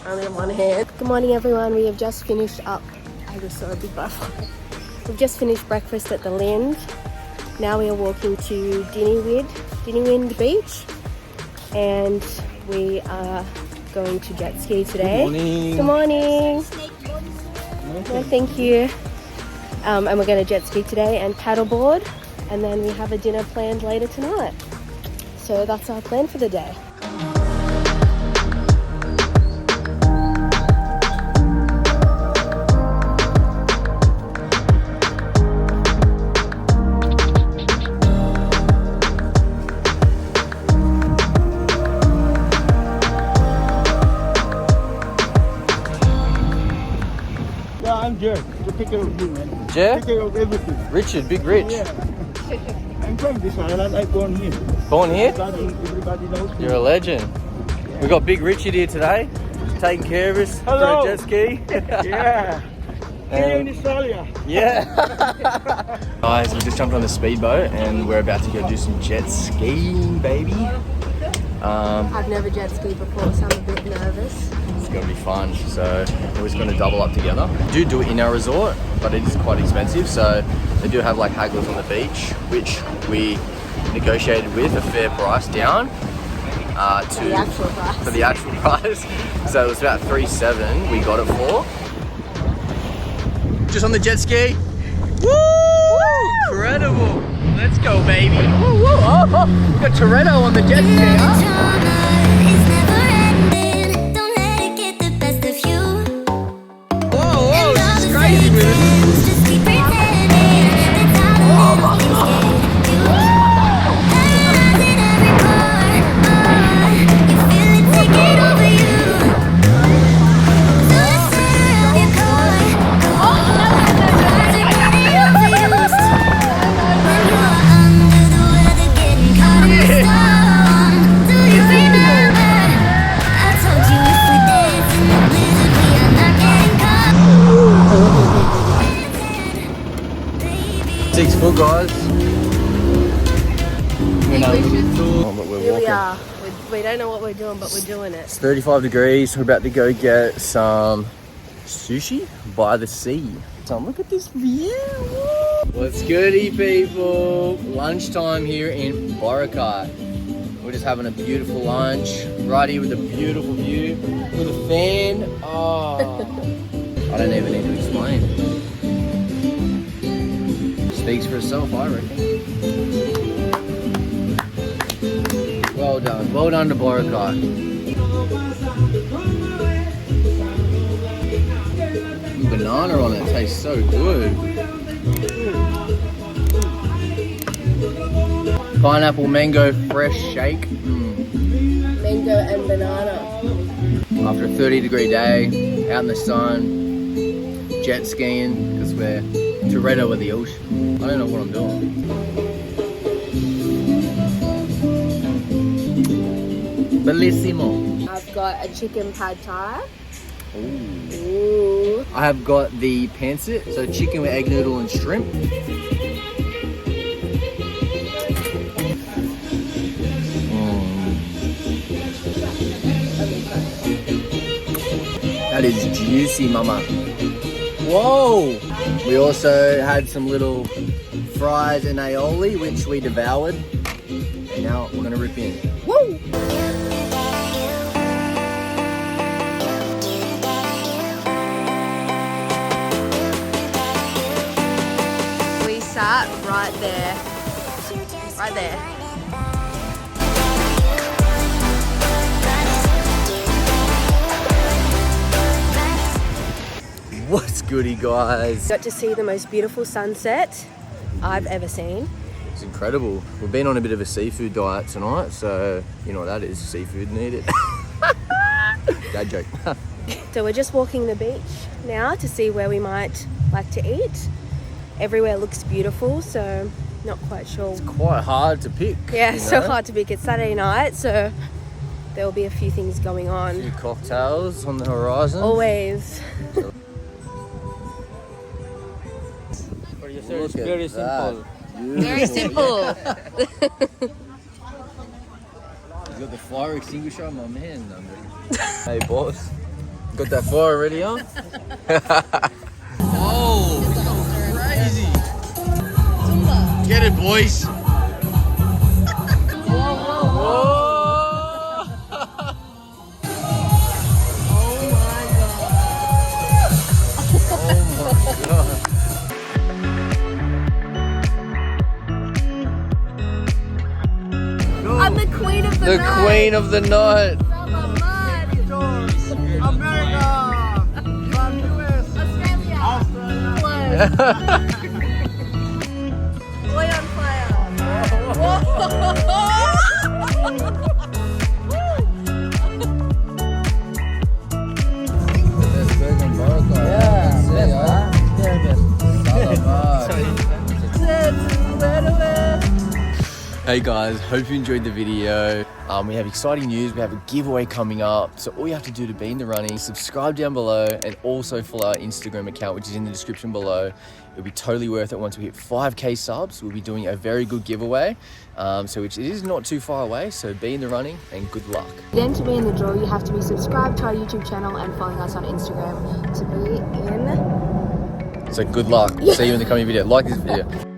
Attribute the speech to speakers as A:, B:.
A: only on one hand. Good morning everyone, we have just finished up. I just saw a big butterfly. We've just finished breakfast at the Lind. Now we are walking to Dinnywid Beach, and we are going to jet ski today.
B: Good morning.
A: Good morning. No, thank you. And we're going to jet ski today and paddleboard, and then we have a dinner planned later tonight. So that's our plan for the day.
C: Yeah, I'm Jared. To take care of you, man.
B: Jer?
C: Take care of everything.
B: Richard, Big Rich.
C: Yeah. I'm from this island. I born here.
B: Born here?
C: Everybody knows me.
B: You're a legend. We got Big Richard here today, taking care of us
C: Hello.
B: for a jet ski.
C: Yeah. Here in Australia.
B: Yeah. Guys, we just jumped on the speedboat and we're about to go do some jet skiing, baby.
A: I've never jet skied before, so I'm a bit nervous.
B: It's gonna be fun. So we're just gonna double up together. We do it in our resort, but it is quite expensive. So they do have like hagglers on the beach, which we negotiated with a fair price down to
A: The actual price.
B: for the actual price. So it was about $3,700 we got it for. Just on the jet ski. Woo! Incredible. Let's go, baby. Woo, woo. Oh, we got Toretto on the jet ski. Huh? Whoa, this is crazy with it. Oh my God. Six foot, guys. Oh, but we're
A: Here we
B: walking.
A: are. We don't know what we're doing, but we're doing it.
B: It's 35 degrees. We're about to go get some sushi by the sea. So look at this view. What's goody, people? Lunchtime here in Boracay. We're just having a beautiful lunch right here with a beautiful view with a fan. Oh, I don't even need to explain. Speaks for itself, I reckon. Well done. Well done to Boracay. Banana on it tastes so good. Pineapple mango fresh shake.
A: Mango and banana.
B: After a 30-degree day, out in the sun, jet skiing, because we're Toretto of the ocean. I don't know what I'm doing. Bellissimo.
A: I've got a chicken pad thai.
B: Ooh.
A: Ooh.
B: I have got the pancit, so chicken with egg noodle and shrimp. That is juicy, mama. Whoa! We also had some little fries and aioli, which we devoured. And now we're gonna rip in. Woo!
A: We sat right there. Right there.
B: What's goody, guys?
A: Got to see the most beautiful sunset I've ever seen.
B: It's incredible. We've been on a bit of a seafood diet tonight, so you know what that is, seafood, need it. Dad joke.
A: So we're just walking the beach now to see where we might like to eat. Everywhere looks beautiful, so not quite sure.
B: It's quite hard to pick.
A: Yeah,
B: you
A: it's so
B: know?
A: hard to pick. It's Saturday night, so there will be a few things going
B: A
A: on.
B: few cocktails on the horizon.
A: Always.
B: Look at
C: very
B: that.
C: simple.
A: Very simple.
B: He's got the fire extinguisher on my man. Hey boss. Got that fire already, huh? Oh, this is crazy. Get it, boys. Whoa.
A: I'm the queen of the
B: The
A: night.
B: queen of the night.
C: America! From US!
A: Australia.
C: Australia!
A: Boy on fire.
B: Hey guys, hope you enjoyed the video. We have exciting news. We have a giveaway coming up. So all you have to do to be in the running, subscribe down below and also follow our Instagram account, which is in the description below. It'll be totally worth it. Once we hit 5K subs, we'll be doing a very good giveaway. Which it is not too far away. So be in the running and good luck.
A: Then to be in the draw, you have to be subscribed to our YouTube channel and following us on Instagram to be in.
B: So good luck. See you in the coming video. Like this video.